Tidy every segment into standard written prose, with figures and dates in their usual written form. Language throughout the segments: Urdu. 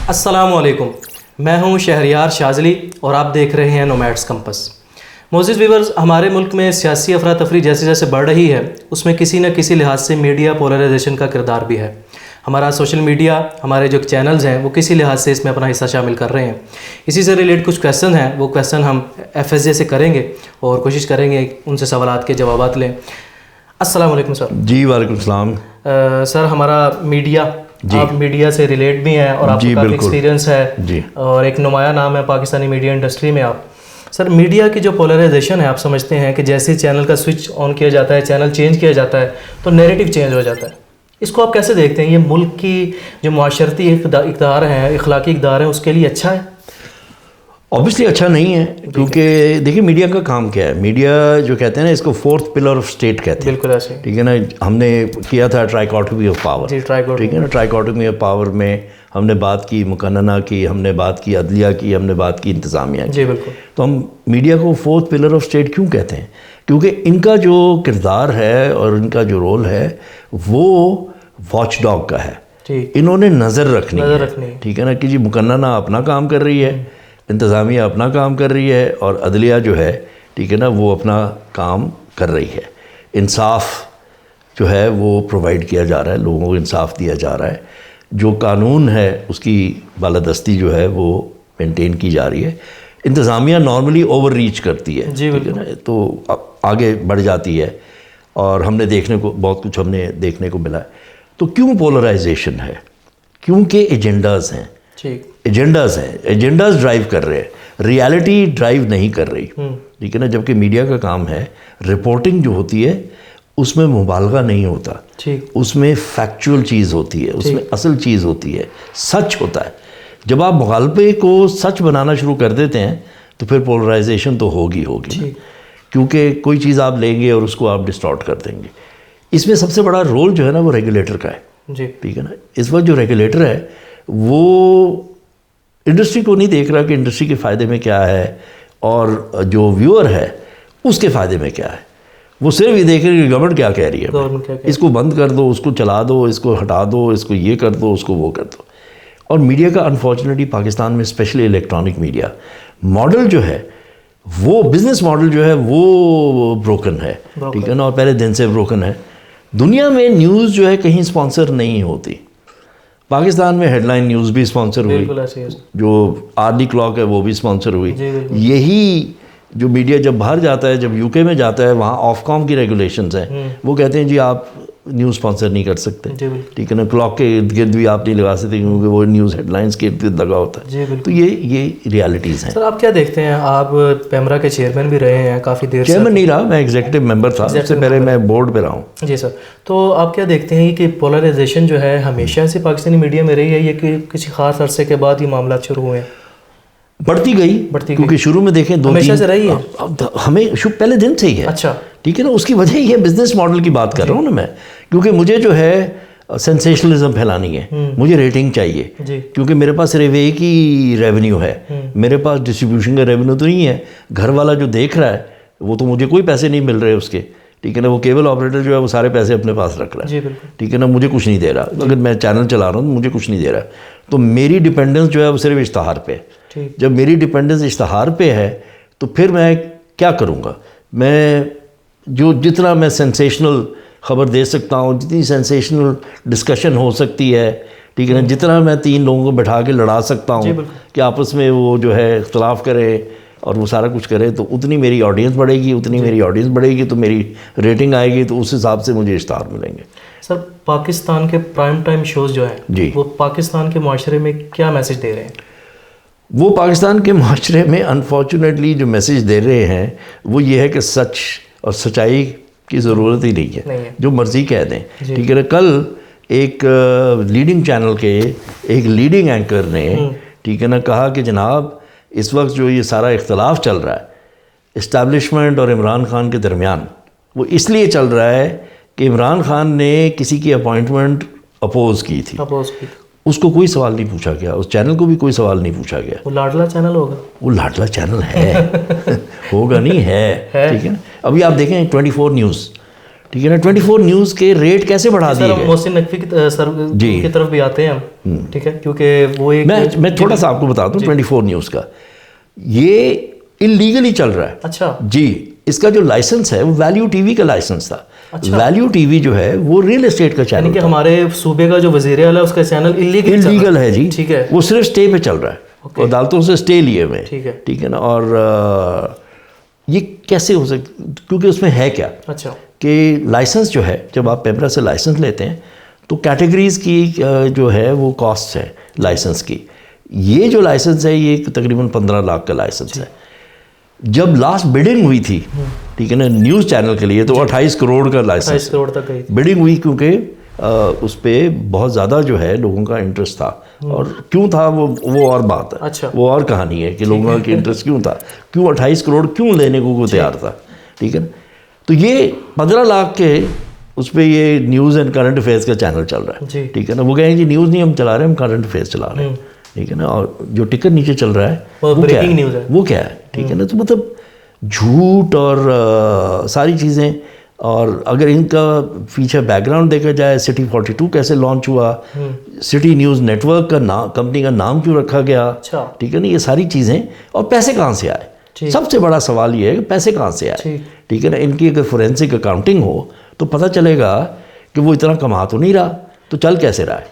السلام علیکم، میں ہوں شہریار شاذلی اور آپ دیکھ رہے ہیں نومیڈس کمپس۔ معزز ویورز، ہمارے ملک میں سیاسی افراتفری جیسے جیسے بڑھ رہی ہے اس میں کسی نہ کسی لحاظ سے میڈیا پولرائزیشن کا کردار بھی ہے۔ ہمارا سوشل میڈیا، ہمارے جو چینلز ہیں وہ کسی لحاظ سے اس میں اپنا حصہ شامل کر رہے ہیں۔ اسی سے ریلیٹ کچھ کویسچن ہیں، وہ کویسچن ہم FSJ سے کریں گے اور کوشش کریں گے ان سے سوالات کے جوابات لیں۔ السلام علیکم سر۔ جی وعلیکم السلام۔ سر ہمارا میڈیا، آپ میڈیا سے ریلیٹ بھی ہیں اور آپ کو کافی ایکسپیرینس ہے اور ایک نمایاں نام ہے پاکستانی میڈیا انڈسٹری میں آپ۔ سر میڈیا کی جو پولرائزیشن ہے، آپ سمجھتے ہیں کہ جیسے چینل کا سوئچ آن کیا جاتا ہے، چینل چینج کیا جاتا ہے تو نیریٹو چینج ہو جاتا ہے، اس کو آپ کیسے دیکھتے ہیں؟ یہ ملک کی جو معاشرتی اقدار ہیں، اخلاقی اقدار ہیں، اس کے لیے اچھا ہے؟ اوبیسلی اچھا نہیں ہے، کیونکہ دیکھیے میڈیا کا کام کیا ہے۔ میڈیا جو کہتے ہیں نا، اس کو فورتھ پلر آف اسٹیٹ کہتے ہیں۔ بالکل ایسے، ٹھیک ہے نا، ہم نے کیا تھا ٹرائیکاٹومی آف پاور، ٹھیک ہے نا۔ ٹرائیکاٹومی آف پاور میں ہم نے بات کی مقننہ کی، ہم نے بات کی عدلیہ کی، ہم نے بات کی انتظامیہ کی۔ جی بالکل۔ تو ہم میڈیا کو فورتھ پلر آف اسٹیٹ کیوں کہتے ہیں؟ کیونکہ ان کا جو کردار ہے اور ان کا جو رول ہے وہ واچ ڈاگ کا ہے۔ انہوں نے نظر رکھنی ہے، ٹھیک ہے نا، کہ جی مقننہ اپنا کام کر رہی ہے، انتظامیہ اپنا کام کر رہی ہے اور عدلیہ جو ہے، ٹھیک ہے نا، وہ اپنا کام کر رہی ہے۔ انصاف جو ہے وہ پرووائڈ کیا جا رہا ہے، لوگوں کو انصاف دیا جا رہا ہے۔ جو قانون ہے اس کی بالادستی جو ہے وہ مینٹین کی جا رہی ہے۔ انتظامیہ نارملی اوور ریچ کرتی ہے، ٹھیک ہے نا، تو آگے بڑھ جاتی ہے اور ہم نے دیکھنے کو بہت کچھ ہم نے دیکھنے کو ملا ہے۔ تو کیوں پولرائزیشن ہے؟ کیونکہ ایجنڈاز ہیں، ایجنڈاز ڈرائیو کر رہے ہیں، ریالٹی ڈرائیو نہیں کر رہی، ٹھیک ہے نا۔ جبکہ میڈیا کا کام ہے، رپورٹنگ جو ہوتی ہے اس میں مبالغہ نہیں ہوتا، اس میں فیکچول چیز ہوتی ہے، اس میں اصل چیز ہوتی ہے، سچ ہوتا ہے۔ جب آپ مغالطے کو سچ بنانا شروع کر دیتے ہیں تو پھر پولرائزیشن تو ہوگی کیونکہ کوئی چیز آپ لیں گے اور اس کو آپ ڈسٹارٹ کر دیں گے۔ اس میں سب سے بڑا رول جو ہے نا وہ ریگولیٹر کا ہے، ٹھیک ہے نا۔ اس وقت جو ریگولیٹر ہے وہ انڈسٹری کو نہیں دیکھ رہا کہ انڈسٹری کے فائدے میں کیا ہے اور جو ویور ہے اس کے فائدے میں کیا ہے۔ وہ صرف یہ دیکھ رہے کہ گورنمنٹ کیا کہہ رہی ہے، اس کو بند کر دو، اس کو چلا دو، اس کو ہٹا دو، اس کو یہ کر دو، اس کو وہ کر دو۔ اور میڈیا کا انفارچونیٹلی پاکستان میں اسپیشلی الیکٹرانک میڈیا ماڈل جو ہے، وہ بزنس ماڈل جو ہے وہ بروکن ہے، ٹھیک ہے نا، اور پہلے دن سے بروکن ہے۔ دنیا میں نیوز جو ہے کہیں اسپانسر نہیں ہوتی۔ پاکستان میں ہیڈ لائن نیوز بھی اسپانسر ہوئی، جو آرلی کلاک ہے وہ بھی اسپانسر ہوئی۔ یہی جو میڈیا جب باہر جاتا ہے، جب UK میں جاتا ہے، وہاں آف کام کی ریگولیشنز ہیں، وہ کہتے ہیں جی آپ نیوز اسپانسر نہیں کر سکتے، ٹھیک ہے نا، کلاک کے ارد گرد بھی آپ نہیں لگا سکتے کیونکہ وہ نیوز ہیڈ لائنز کے ارد گرد لگا ہوتا ہے۔ تو یہ ریالٹیز ہیں۔ سر آپ کیا دیکھتے ہیں؟ آپ پیمرا کے چیئرمین بھی رہے ہیں کافی دیر سے۔ چیئرمین نہیں رہا، میں ایگزیکٹو ممبر تھا، اس سے پہلے میں بورڈ پہ رہا ہوں۔ جی سر، تو آپ کیا دیکھتے ہیں کہ پولرائزیشن جو ہے ہمیشہ سے پاکستانی میڈیا میں رہی ہے یا کہ کسی خاص عرصے کے بعد یہ معاملات شروع ہوئے ہیں؟ بڑھتی گئی، کیونکہ شروع میں دیکھیں ہمیشہ سے رہی ہے، ہمیں پہلے دن سے ہی ہے۔ اچھا، ٹھیک ہے نا، اس کی وجہ یہ بزنس ماڈل کی بات کر رہا ہوں نا میں، کیونکہ مجھے جو ہے سینسیشنلزم پھیلانی ہے، مجھے ریٹنگ چاہیے، کیونکہ میرے پاس صرف ایک ہی ریونیو ہے، میرے پاس ڈسٹریبیوشن کا ریونیو تو نہیں ہے۔ گھر والا جو دیکھ رہا ہے وہ تو مجھے کوئی پیسے نہیں مل رہے اس کے، ٹھیک ہے نا، وہ کیبل آپریٹر جو ہے وہ سارے پیسے اپنے پاس رکھ رہا ہے، ٹھیک ہے نا، مجھے کچھ نہیں دے رہا۔ اگر میں چینل چلا رہا ہوں تو مجھے کچھ نہیں دے رہا، تو میری ڈیپینڈنس جو ہے وہ صرف اشتہار پہ ہے۔ جب میری ڈیپینڈنس اشتہار پہ ہے تو پھر میں کیا کروں گا؟ میں جتنا میں سینسیشنل خبر دے سکتا ہوں، جتنی سینسیشنل ڈسکشن ہو سکتی ہے، ٹھیک ہے نا، جتنا میں 3 لوگوں کو بٹھا کے لڑا سکتا ہوں کہ آپس میں وہ جو ہے اختلاف کرے اور وہ سارا کچھ کرے، تو اتنی میری آڈینس بڑھے گی، اتنی میری آڈینس بڑھے گی تو میری ریٹنگ آئے گی، تو اس حساب سے مجھے اشتہار ملیں گے۔ سر پاکستان کے پرائم ٹائم شوز جو ہیں وہ پاکستان کے معاشرے میں کیا میسج دے رہے ہیں؟ وہ پاکستان کے معاشرے میں انفارچونیٹلی جو میسج دے رہے ہیں وہ یہ ہے کہ سچ اور سچائی کی ضرورت ہی نہیں ہے، جو مرضی کہہ دیں، ٹھیک ہے نا۔ کل ایک لیڈنگ چینل کے ایک لیڈنگ اینکر نے، ٹھیک ہے نا، کہا کہ جناب اس وقت جو یہ سارا اختلاف چل رہا ہے اسٹیبلشمنٹ اور عمران خان کے درمیان، وہ اس لیے چل رہا ہے کہ عمران خان نے کسی کی اپوائنٹمنٹ اپوز کی تھی، اس کو کوئی سوال نہیں پوچھا گیا، اس چینل کو بھی کوئی سوال نہیں پوچھا گیا۔ وہ لاڈلا چینل ہوگا، وہ لاڈلا چینل ہے، ہوگا نہیں ہے، ٹھیک ہے نا۔ ابھی آپ دیکھیں 24 نیوز، ٹھیک ہے نا. 24 نیوز کے ریٹ کیسے بڑھا دیے گئے. محسن نقوی کی طرف بھی آتے ہیں ہم, ٹھیک ہے, کیونکہ وہ ایک میں تھوڑا سا آپ کو بتا دوں 24 نیوز کا, یہ انلیگلی چل رہا ہے. اچھا جی, اس کا جو لائسنس ہے وہ ویلیو ٹی وی کا لائسنس تھا. ویلیو ٹی وی جو ہے وہ ریئل اسٹیٹ کا چینل, یعنی کہ ہمارے صوبے کا جو وزیر اعلیٰ اس کا چینل انلیگل ہے جی. ٹھیک ہے, وہ صرف اسٹے پہ چل رہا ہے, عدالتوں سے اسٹے لیے ہوئے. ٹھیک ہے نا. اور یہ کیسے ہو سکتا, کیونکہ اس میں ہے کیا کہ لائسنس جو ہے, جب آپ پیپرا سے لائسنس لیتے ہیں تو کیٹیگریز کی جو ہے وہ کاسٹ ہے لائسنس کی. یہ جو لائسنس ہے یہ تقریباً 15 لاکھ کا لائسنس ہے. جب لاسٹ بڈنگ ہوئی تھی, ٹھیک ہے نا, نیوز چینل کے لیے, تو 28 کروڑ کا لائسنس بڈنگ ہوئی, کیونکہ اس پہ بہت زیادہ جو ہے لوگوں کا انٹرسٹ تھا. اور کیوں تھا وہ اور بات ہے, وہ اور کہانی ہے کہ لوگوں کا انٹرسٹ کیوں تھا, کیوں 28 کروڑ کیوں لینے کو تیار تھا. ٹھیک ہے نا. تو یہ 15 لاکھ کے اس پہ یہ نیوز اینڈ کرنٹ افیئرس کا چینل چل رہا ہے. ٹھیک ہے نا. وہ کہیں جی نیوز نہیں ہم چلا رہے ہیں, ہم کرنٹ افیئرس چلا رہے ہیں. ٹھیک ہے نا. اور جو ٹکر نیچے چل رہا ہے وہ کیا ہے. ٹھیک ہے نا. تو مطلب جھوٹ اور ساری چیزیں. اور اگر ان کا پیچھے بیک گراؤنڈ دیکھا جائے, سٹی 42 کیسے لانچ ہوا, سٹی نیوز نیٹ ورک کا کمپنی کا نام کیوں رکھا گیا. ٹھیک ہے نا. یہ ساری چیزیں, اور پیسے کہاں سے آئے. سب سے بڑا سوال یہ ہے کہ پیسے کہاں سے آئے. ٹھیک ہے نا. ان کی اگر فورینسک اکاؤنٹنگ ہو تو پتہ چلے گا کہ وہ اتنا کما تو نہیں رہا, تو چل کیسے رہا ہے,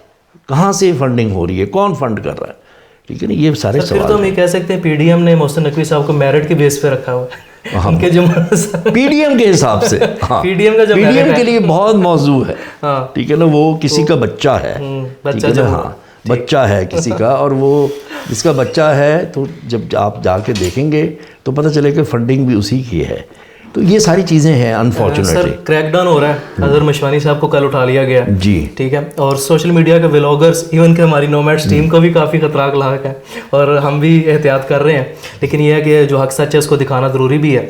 کہاں سے فنڈنگ ہو رہی ہے, کون فنڈ کر رہا ہے. ٹھیک ہے نا. یہ سارے سوال. تو ہم یہ کہہ سکتے ہیں پی ڈی ایم نے محسن نقوی صاحب کو میرٹ کے بیس پہ رکھا ہوا ہے, ان کے جو پی ڈی ایم کے حساب سے. پی ڈی ایم کے لیے بہت موضوع ہے. ٹھیک ہے نا. وہ کسی کا بچہ ہے. ہاں, بچہ ہے کسی کا, اور وہ جس کا بچہ ہے تو جب آپ جا کے دیکھیں گے تو پتہ چلے کہ فنڈنگ بھی اسی کی ہے. تو یہ ساری چیزیں ہیں انفارچونیٹلی. سر کریک ڈاؤن ہو رہا ہے, اظہر مشوانی صاحب کو کل اٹھا لیا گیا جی. ٹھیک ہے. اور سوشل میڈیا کے ولاگرز, ایون کہ ہماری نومیڈس ٹیم کو بھی کافی خطرناک لاحق ہے, اور ہم بھی احتیاط کر رہے ہیں. لیکن یہ ہے کہ جو حق سچ ہے اس کو دکھانا ضروری بھی ہے.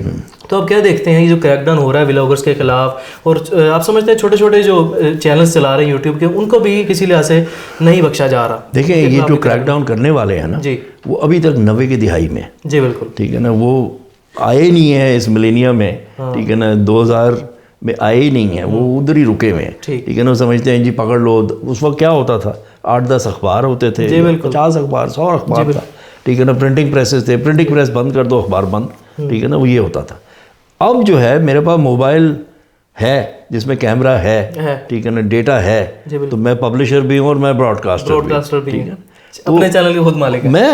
تو اب کیا دیکھتے ہیں یہ جو کریک ڈاؤن ہو رہا ہے ولاگرز کے خلاف, اور آپ سمجھتے ہیں چھوٹے چھوٹے جو چینلز چلا رہے ہیں یوٹیوب کے, ان کو بھی کسی لحاظ سے نہیں بخشا جا رہا. دیکھیں یہ جو کریک ڈاؤن کرنے والے ہیں نا, وہ ابھی تک 90 کی دہائی میں. جی بالکل. ٹھیک ہے نا. وہ آئے نہیں ہیں اس ملینیا میں. ٹھیک ہے نا. 2000 میں آئے ہی نہیں ہیں, وہ ادھر ہی رکے ہوئے ہیں. ٹھیک ہے نا. سمجھتے ہیں جی پکڑ لو. اس وقت کیا ہوتا تھا, 8-10 اخبار ہوتے تھے, 50 اخبار, 100 اخبار تھا. ٹھیک ہے نا. پرنٹنگ پریسز تھے, پرنٹنگ پریس بند کر دو اخبار بند. ٹھیک ہے نا. وہ یہ ہوتا تھا. اب جو ہے میرے پاس موبائل ہے جس میں کیمرہ ہے. ٹھیک ہے نا. ڈیٹا ہے, تو میں پبلشر بھی ہوں اور میں براڈ کاسٹر بھی. ٹھیک ہے. اپنے چینل کے خود مالک میں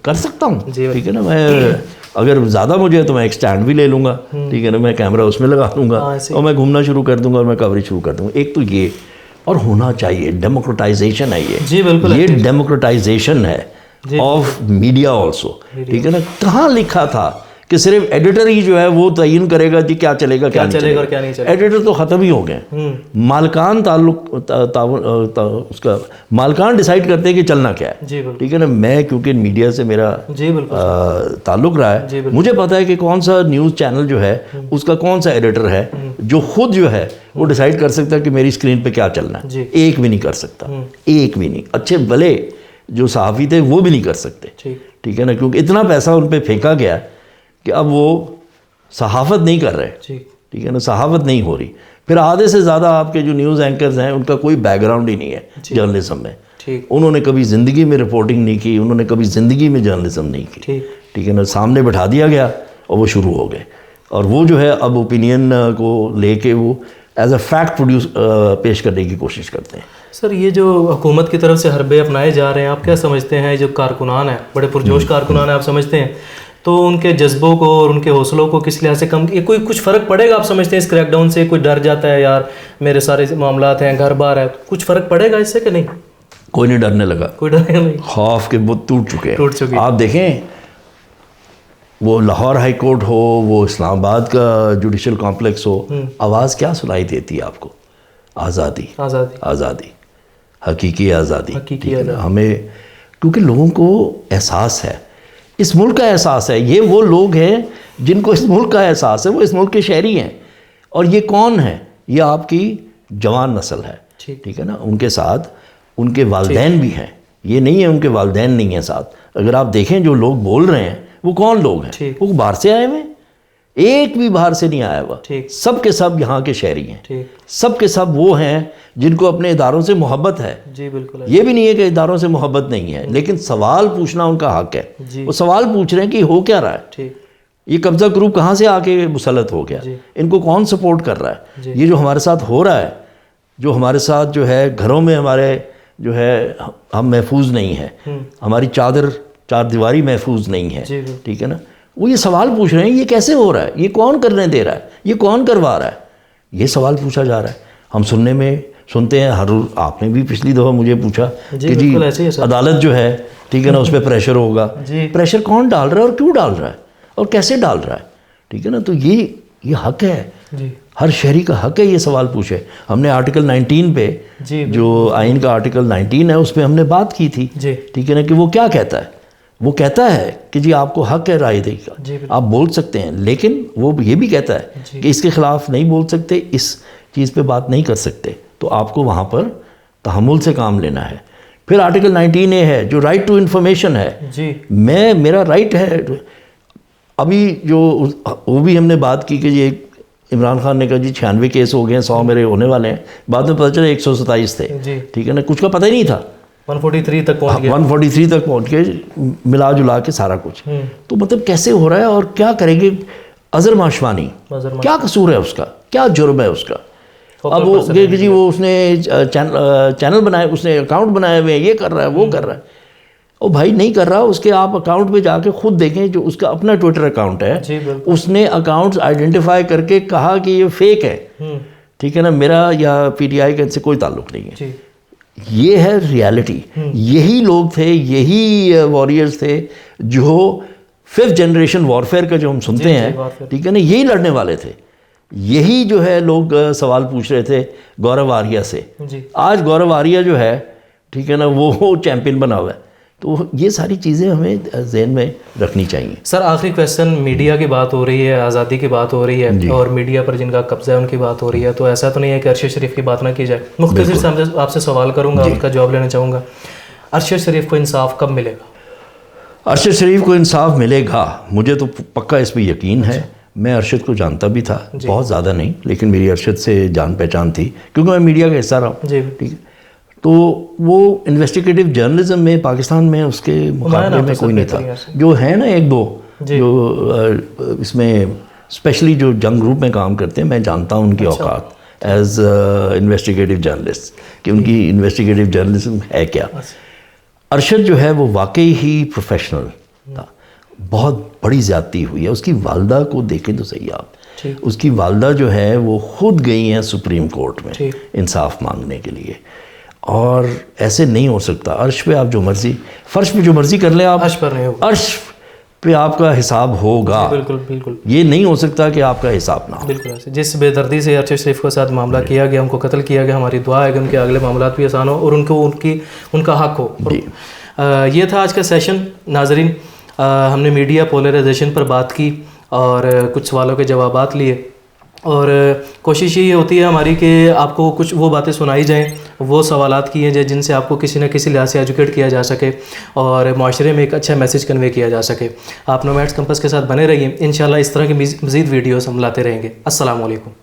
کر سکتا ہوں. ٹھیک ہے نا. میں اگر زیادہ مجھے تو میں ایک سٹینڈ بھی لے لوں گا. ٹھیک ہے نا. میں کیمرہ اس میں لگا دوں گا اور میں گھومنا شروع کر دوں گا اور میں کوریج شروع کر دوں گا. ایک تو یہ, اور ہونا چاہیے, ڈیموکریٹائزیشن ہے یہ ڈیموکریٹائزیشن ہے آف میڈیا آلسو. ٹھیک ہے نا. کہاں لکھا تھا کہ صرف ایڈیٹر ہی جو ہے وہ تعین کرے گا جی کیا چلے گا کیا نہیں چلے گا. ایڈیٹر تو ختم ہی ہو گئے. مالکان اس کا مالکان ڈیسائیڈ کرتے ہیں کہ چلنا کیا ہے. ٹھیک ہے نا. میں کیونکہ میڈیا سے میرا تعلق رہا ہے, مجھے پتا ہے کہ کون سا نیوز چینل جو ہے اس کا کون سا ایڈیٹر ہے جو خود جو ہے وہ ڈیسائیڈ کر سکتا ہے کہ میری اسکرین پہ کیا چلنا ہے. ایک بھی نہیں کر سکتا, ایک بھی نہیں. اچھے بھلے جو صحافی تھے وہ بھی نہیں کر سکتے. ٹھیک ہے نا. کیونکہ اتنا پیسہ ان پہ پھینکا گیا کہ اب وہ صحافت نہیں کر رہے. ٹھیک ہے نا. صحافت نہیں ہو رہی. پھر آدھے سے زیادہ آپ کے جو نیوز اینکرز ہیں ان کا کوئی بیک گراؤنڈ ہی نہیں ہے جرنلزم میں. انہوں نے کبھی زندگی میں رپورٹنگ نہیں کی, انہوں نے کبھی زندگی میں جرنلزم نہیں کی. ٹھیک ہے نا. سامنے بٹھا دیا گیا اور وہ شروع ہو گئے, اور وہ جو ہے اب اوپینین کو لے کے وہ ایز اے فیکٹ پیش کرنے کی کوشش کرتے ہیں. سر یہ جو حکومت کی طرف سے حربے اپنائے جا رہے ہیں, آپ کیا سمجھتے ہیں, جو کارکنان ہیں, بڑے پرجوش کارکنان ہیں, آپ سمجھتے ہیں تو ان کے جذبوں کو اور ان کے حوصلوں کو کس لحاظ سے کم, یہ کوئی کچھ فرق پڑے گا آپ سمجھتے ہیں اس کریک ڈاؤن سے؟ کوئی ڈر جاتا ہے یار میرے سارے معاملات ہیں, گھر بار ہے, کچھ فرق پڑے گا اس سے کہ نہیں؟ کوئی نہیں ڈرنے لگا. کوئی ڈرے نہیں. خوف کے بت ٹوٹ چکے. آپ دیکھیں وہ لاہور ہائی کورٹ ہو, وہ اسلام آباد کا جوڈیشل کمپلیکس ہو, آواز کیا سنائی دیتی ہے آپ کو؟ آزادی, آزادی, حقیقی آزادی. ہمیں کیونکہ لوگوں کو احساس ہے, اس ملک کا احساس ہے. یہ وہ لوگ ہیں جن کو اس ملک کا احساس ہے, وہ اس ملک کے شہری ہیں. اور یہ کون ہیں؟ یہ آپ کی جوان نسل ہے. ٹھیک ہے نا. ان کے ساتھ ان کے والدین بھی ہیں, یہ نہیں ہے ان کے والدین نہیں ہیں ساتھ. اگر آپ دیکھیں جو لوگ بول رہے ہیں وہ کون لوگ ہیں, وہ باہر سے آئے ہوئے ہیں. ایک بھی باہر سے نہیں آیا ہوا، سب کے سب یہاں کے شہری ہیں، سب کے سب وہ ہیں جن کو اپنے اداروں سے محبت ہے. جی بالکل. یہ بھی نہیں ہے کہ اداروں سے محبت نہیں ہے، لیکن سوال پوچھنا ان کا حق ہے. وہ سوال پوچھ رہے ہیں کہ ہو کیا رہا ہے، یہ قبضہ گروپ کہاں سے آ کے مسلط ہو گیا، ان کو کون سپورٹ کر رہا ہے. یہ جو ہمارے ساتھ ہو رہا ہے، جو ہمارے ساتھ جو ہے گھروں میں ہمارے جو ہے ہم محفوظ نہیں ہیں، ہماری چار دیواری محفوظ نہیں ہے، ٹھیک ہے نا. وہ یہ سوال پوچھ رہے ہیں یہ کیسے ہو رہا ہے، یہ کون کرنے دے رہا ہے، یہ کون کروا رہا ہے، یہ سوال پوچھا جا رہا ہے. ہم سنتے ہیں ہر روز. آپ نے بھی پچھلی دفعہ مجھے پوچھا کہ جی عدالت جو ہے ٹھیک ہے نا اس پہ پریشر ہوگا. پریشر کون ڈال رہا ہے اور کیوں ڈال رہا ہے اور کیسے ڈال رہا ہے، ٹھیک ہے نا. تو یہ حق ہے، ہر شہری کا حق ہے یہ سوال پوچھے. ہم نے آرٹیکل 19 پہ جو آئین کا آرٹیکل 19 ہے اس پہ ہم نے بات کی تھی، ٹھیک ہے نا، کہ وہ کیا کہتا ہے. وہ کہتا ہے کہ جی آپ کو حق ہے رائے دہی کا، آپ بول سکتے ہیں، لیکن وہ یہ بھی کہتا ہے کہ اس کے خلاف نہیں بول سکتے، اس چیز پہ بات نہیں کر سکتے. تو آپ کو وہاں پر تحمل سے کام لینا ہے. پھر آرٹیکل 19A ہے جو رائٹ ٹو انفارمیشن ہے. میرا رائٹ ہے. ابھی جو وہ بھی ہم نے بات کی کہ یہ عمران خان نے کہا جی 96 کیس ہو گئے ہیں، 100 میرے ہونے والے ہیں. بعد میں پتہ چلا 127 تھے، ٹھیک ہے نا. کچھ کا پتہ ہی نہیں تھا، 143 تک پہنچ گیا، 143 تک پہنچ کے ملا جلا کے سارا کچھ. تو مطلب کیسے ہو رہا ہے اور کیا کریں گے. اظہر ماشوانی کیا قصور ہے اس کا، کیا جرم ہے اس کا. اب وہ جی وہ اس نے چینل بنائے، اس نے اکاؤنٹ بنائے ہوئے ہیں، یہ کر رہا ہے وہ کر رہا ہے. او بھائی نہیں کر رہا، اس کے آپ اکاؤنٹ پہ جا کے خود دیکھیں. جو اس کا اپنا ٹویٹر اکاؤنٹ ہے اس نے اکاؤنٹس آئیڈینٹیفائی کر کے کہا کہ یہ فیک ہے، ٹھیک ہے نا. میرا یا PTI کا ان سے کوئی تعلق نہیں ہے. یہ ہے ریالٹی. یہی لوگ تھے، یہی واریئرز تھے جو 5th جنریشن وارفیئر کا جو ہم سنتے ہیں، ٹھیک ہے نا، یہی لڑنے والے تھے. یہی جو ہے لوگ سوال پوچھ رہے تھے گورو آریہ سے. آج گورو آریہ جو ہے ٹھیک ہے نا وہ چیمپئن بنا ہوا ہے. تو یہ ساری چیزیں ہمیں ذہن میں رکھنی چاہیے. سر آخری کویسچن، میڈیا کی بات ہو رہی ہے، آزادی کی بات ہو رہی ہے اور میڈیا پر جن کا قبضہ ہے ان کی بات ہو رہی ہے، تو ایسا تو نہیں ہے کہ ارشد شریف کی بات نہ کی جائے. مختصر سے آپ سے سوال کروں گا، اس کا جواب لینا چاہوں گا. ارشد شریف کو انصاف کب ملے گا؟ ارشد شریف کو انصاف ملے گا، مجھے تو پکا اس پہ یقین ہے. میں ارشد کو جانتا بھی تھا، بہت زیادہ نہیں، لیکن میری ارشد سے جان پہچان تھی کیونکہ میں میڈیا کا حصہ رہا ہوں، ٹھیک ہے. تو وہ انویسٹیگیٹو جرنلزم میں پاکستان میں اس کے مقابلے میں کوئی نہیں تھا. جو ہے نا ایک دو جو اس میں اسپیشلی جو جنگ گروپ میں کام کرتے ہیں، میں جانتا ہوں ان کی اوقات ایز انویسٹیگیٹو جرنلسٹ کہ ان کی انویسٹیگیٹو جرنلزم ہے کیا. ارشد جو ہے وہ واقعی ہی پروفیشنل تھا. بہت بڑی زیادتی ہوئی ہے. اس کی والدہ کو دیکھیں تو صحیح آپ، اس کی والدہ جو ہے وہ خود گئی ہیں سپریم کورٹ میں انصاف مانگنے کے لیے. اور ایسے نہیں ہو سکتا. عرش پہ آپ جو مرضی، فرش پہ جو مرضی کر لیں آپ، عرش پہ آپ کا حساب ہوگا. بالکل بالکل. یہ نہیں ہو سکتا کہ آپ کا حساب نہ ہو. بالکل. جس بے دردی سے ارشد شریف کے ساتھ معاملہ کیا گیا، ان کو قتل کیا گیا، ہماری دعا ہے کہ ان کے اگلے معاملات بھی آسان ہو اور ان کا حق ہو. یہ تھا آج کا سیشن. ناظرین، ہم نے میڈیا پولرائزیشن پر بات کی اور کچھ سوالوں کے جوابات لیے، اور کوشش یہ ہوتی ہے ہماری کہ آپ کو کچھ وہ باتیں سنائی جائیں، وہ سوالات کیے جائیں جن سے آپ کو کسی نہ کسی لحاظ سے ایجوکیٹ کیا جا سکے اور معاشرے میں ایک اچھا میسیج کنوے کیا جا سکے. آپ نومیڈس کمپس کے ساتھ بنے رہیے. انشاءاللہ اس طرح کی مزید ویڈیوز ہم لاتے رہیں گے. السلام علیکم.